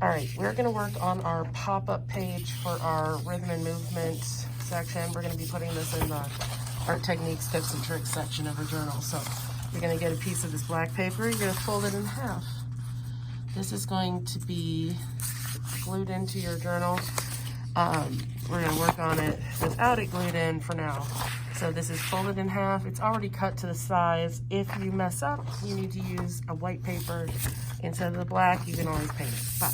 All right, we're gonna work on our pop-up page for our rhythm and movement section. We're gonna be putting this in the art techniques, tips, and tricks section of our journal. So you're gonna get a piece of this black paper, you're gonna fold it in half. This is going to be glued into your journal. We're gonna work on it without it glued in for now. So this is folded in half. It's already cut to the size. If you mess up, you need to use a white paper instead of the black. You can always paint it. But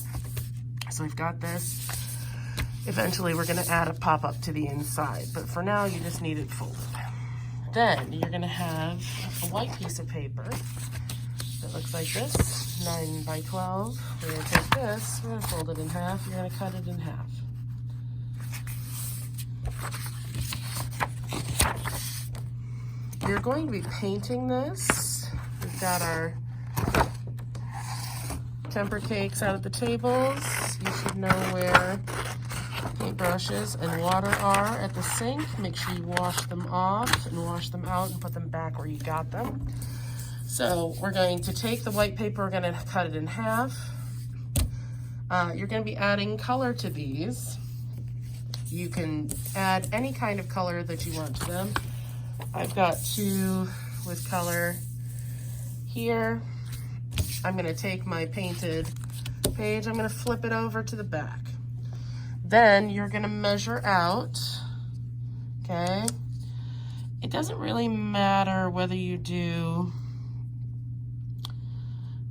so we've got this. Eventually, we're gonna add a pop-up to the inside. But for now, you just need it folded. Then you're gonna have a white piece of paper that looks like this, 9 by 12. We're gonna take this, we're gonna fold it in half. You're gonna cut it in half. You're going to be painting this. We've got our temper cakes out at the tables. You should know where paintbrushes and water are at the sink. Make sure you wash them off and wash them out and put them back where you got them. So we're going to take the white paper, we're going to cut it in half. You're going to be adding color to these. You can add any kind of color that you want to them. I've got 2 with color here. I'm gonna take my painted page, I'm gonna flip it over to the back. Then you're gonna measure out, okay? It doesn't really matter whether you do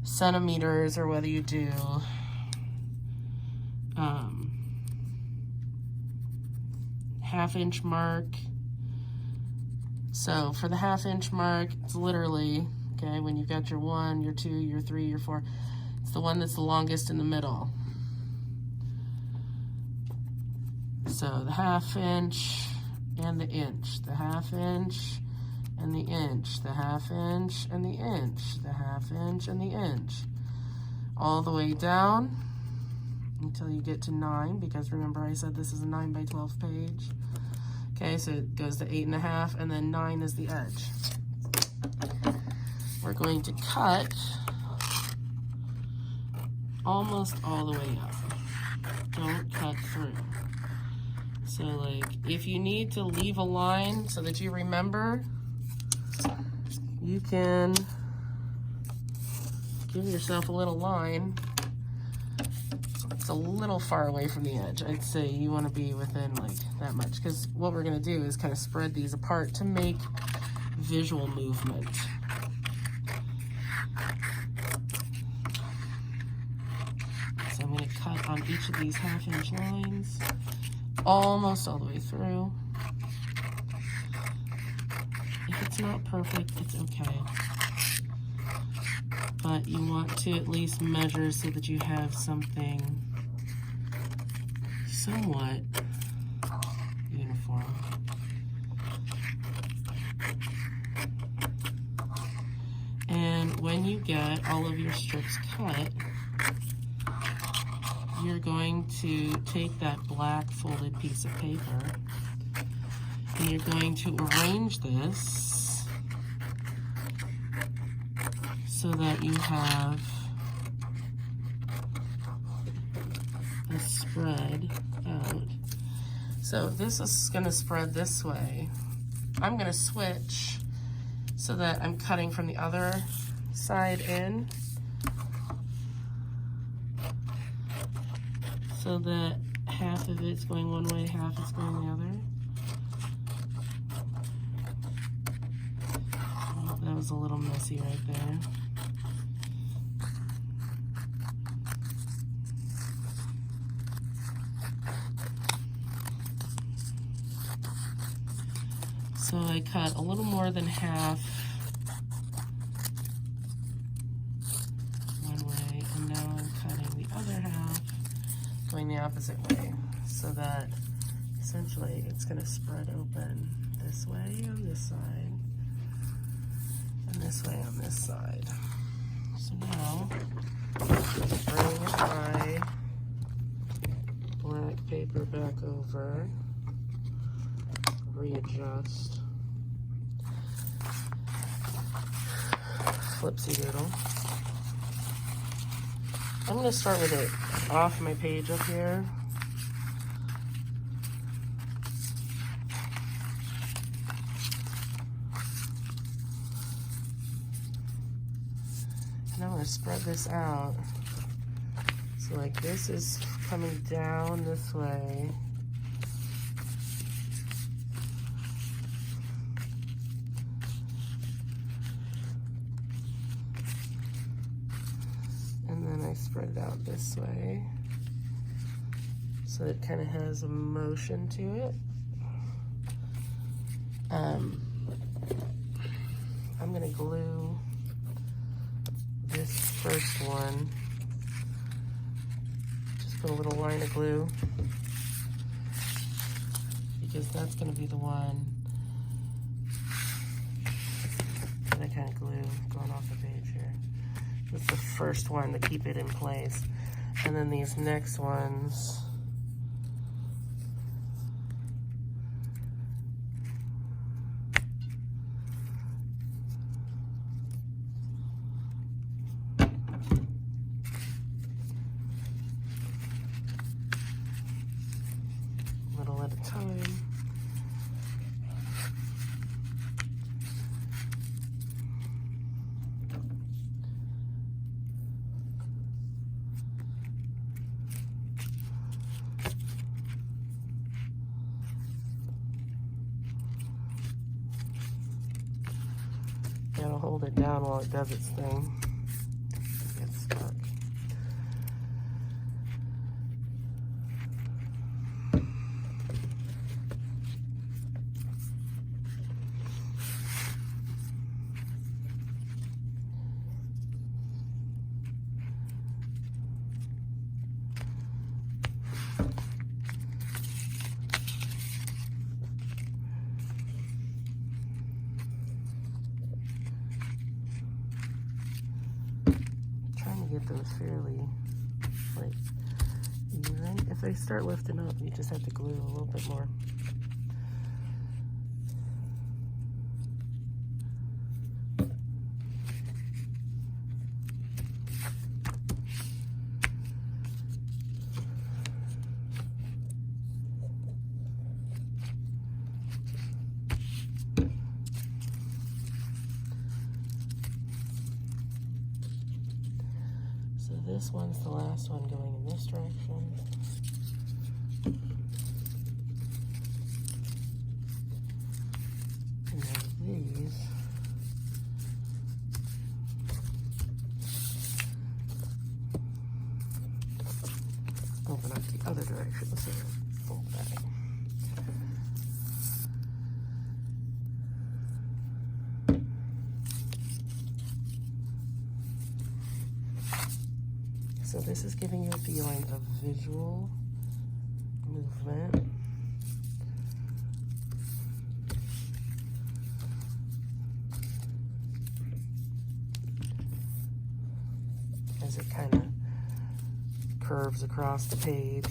centimeters or whether you do half-inch mark. So for the half-inch mark, it's literally, okay, when you've got your 1, your 2, your 3, your 4, it's the one that's the longest in the middle. So the half-inch and the inch, the half-inch and the inch, the half-inch and the inch, the half-inch and the inch, all the way down until you get to 9, because remember I said this is a 9 by 12 page. Okay, so it goes to 8.5, and then 9 is the edge. We're going to cut almost all the way up. Don't cut through. So like, if you need to leave a line so that you remember, you can give yourself a little line. It's a little far away from the edge. I'd say you want to be within like that much, because what we're going to do is kind of spread these apart to make visual movement. So I'm going to cut on each of these half-inch lines almost all the way through. If it's not perfect, it's okay. But you want to at least measure so that you have something somewhat uniform. And when you get all of your strips cut, you're going to take that black folded piece of paper and you're going to arrange this so that you have a spread out. So this is going to spread this way. I'm going to switch so that I'm cutting from the other side in, so that half of it's going one way, half is going the other. Oh, that was a little messy right there. So I cut a little more than half one way, and now I'm cutting the other half, going the opposite way, so that essentially it's going to spread open this way on this side, and this way on this side. So now, bring my black paper back over, readjust, flipsy doodle, I'm going to start with it off my page up here. And I'm going to spread this out. So like this is coming down this way. Spread it out this way so it kind of has a motion to it. I'm going to glue this first one. Just put a little line of glue because that's going to be the one that I kind of glue going off the page here. It's the first one to keep it in place. And then these next ones, little at a time. Gotta hold it down while it does its thing. It gets stuck. Get those fairly like even. If they start lifting up, you just have to glue a little bit more. This one's the last one going in this direction. And then these open up the other direction, so fold back. So this is giving you a feeling of visual movement. As it kind of curves across the page.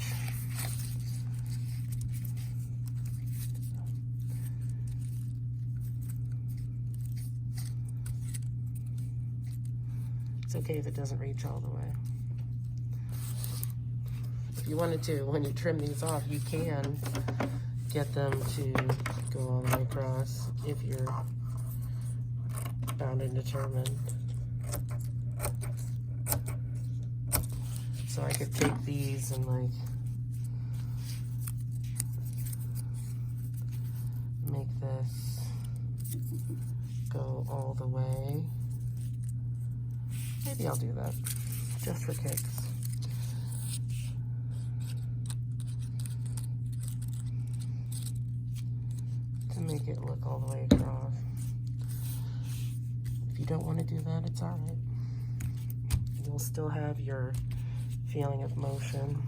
It's okay if it doesn't reach all the way. If you wanted to, when you trim these off, you can get them to go all the way across if you're bound and determined. So I could take these and like make this go all the way. Maybe I'll do that just for kicks. To make it look all the way across. If you don't want to do that, it's all right. You'll still have your feeling of motion.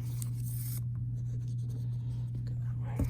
Go that way.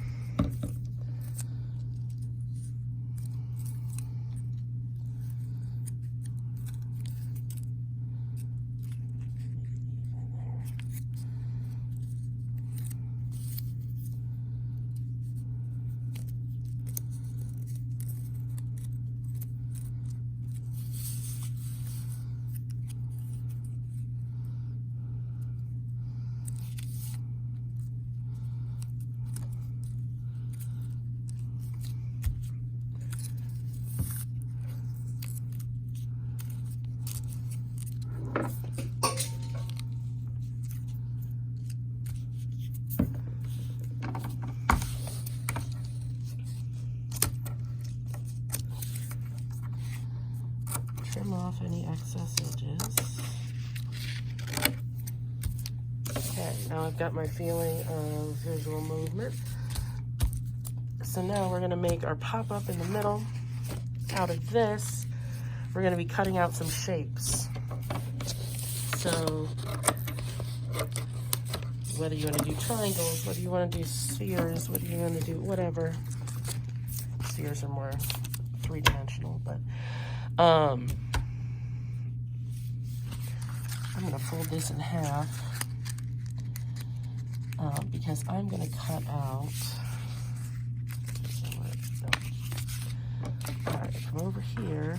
off any excess edges. Okay, now I've got my feeling of visual movement. So now we're gonna make our pop-up in the middle. Out of this, we're gonna be cutting out some shapes. So whether you wanna do triangles, whether you wanna do spheres, whether you wanna do whatever. Spheres are more three-dimensional, but I'm gonna fold this in half because I'm gonna cut out. All right, from over here,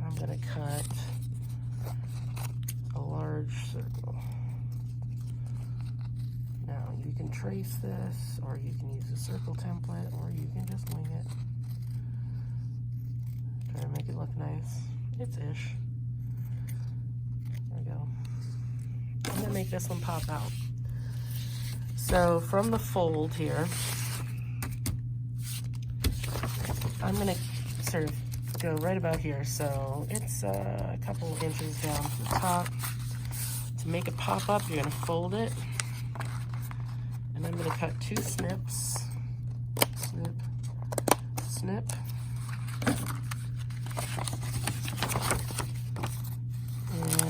I'm gonna cut a large circle. Now you can trace this, or you can use a circle template, or you can just wing it. Try to make it look nice. It's ish. There we go. I'm gonna make this one pop out. So from the fold here, I'm gonna sort of go right about here. So it's a couple inches down from the top. To make it pop up, you're gonna fold it. And I'm gonna cut 2 snips. Snip, snip.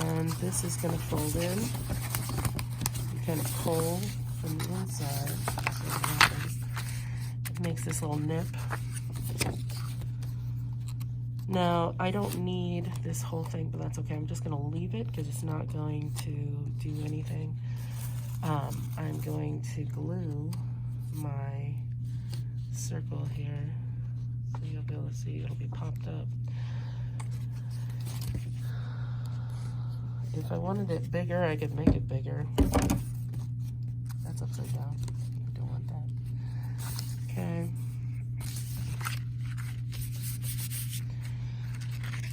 And this is gonna fold in. You kind of pull from the inside. It makes this little nip. Now, I don't need this whole thing, but that's okay. I'm just gonna leave it because it's not going to do anything. I'm going to glue my circle here, so you'll be able to see it'll be popped up. If I wanted it bigger, I could make it bigger. That's upside down. I don't want that. Okay.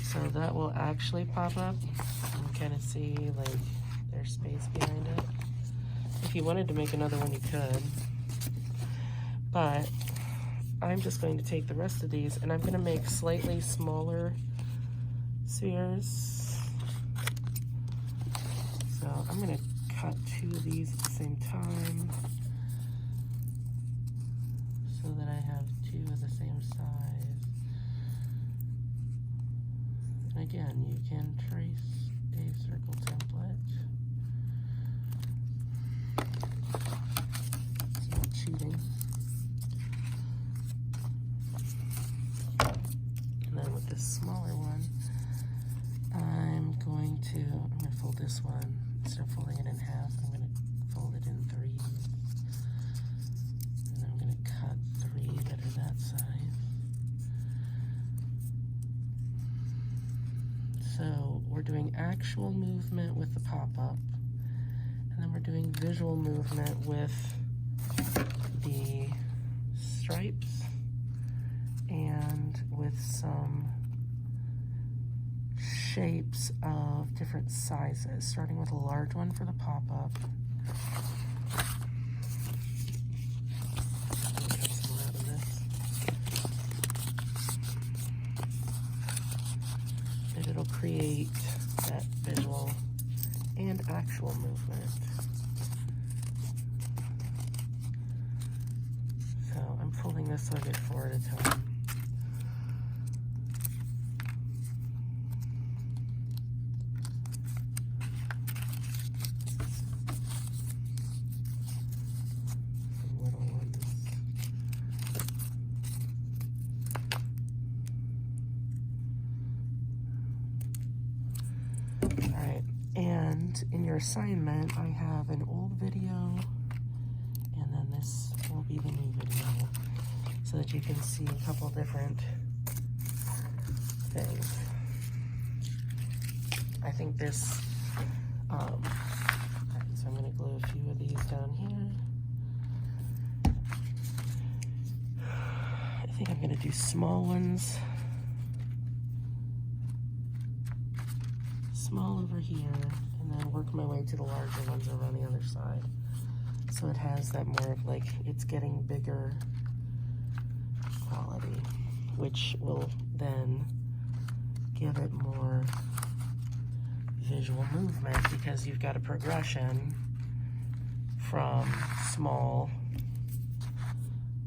So that will actually pop up. You can kind of see like there's space behind it. If you wanted to make another one, you could. But I'm just going to take the rest of these and I'm going to make slightly smaller spheres. So I'm going to cut 2 of these at the same time so that I have 2 of the same size. And again, you can trace a circle template. It's not cheating. And then with this smaller one, I'm going to fold this one. Instead of folding it in half, I'm going to fold it in 3. And I'm going to cut 3 that are that size. So we're doing actual movement with the pop-up, and then we're doing visual movement with the stripes and with some shapes of different sizes, starting with a large one for the pop-up. And it'll create that visual and actual movement. So I'm folding this so I get 4 at a time. And in your assignment, I have an old video, and then this will be the new video, so that you can see a couple different things. I think this, so I'm going to glue a few of these down here. I think I'm going to do small ones. Small over here, and then work my way to the larger ones over on the other side. So it has that more of like, it's getting bigger quality, which will then give it more visual movement because you've got a progression from small.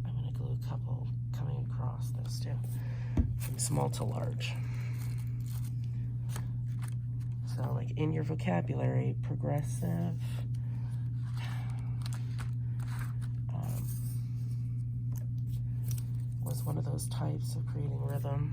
I'm going to glue a couple coming across this too, from small to large. So like in your vocabulary, progressive, was one of those types of creating rhythm.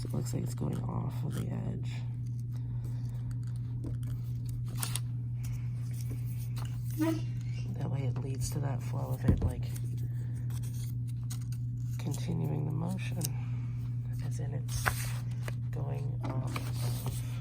It looks like it's going off of the edge. That way it leads to that flow of it, like continuing the motion, as in it's going off of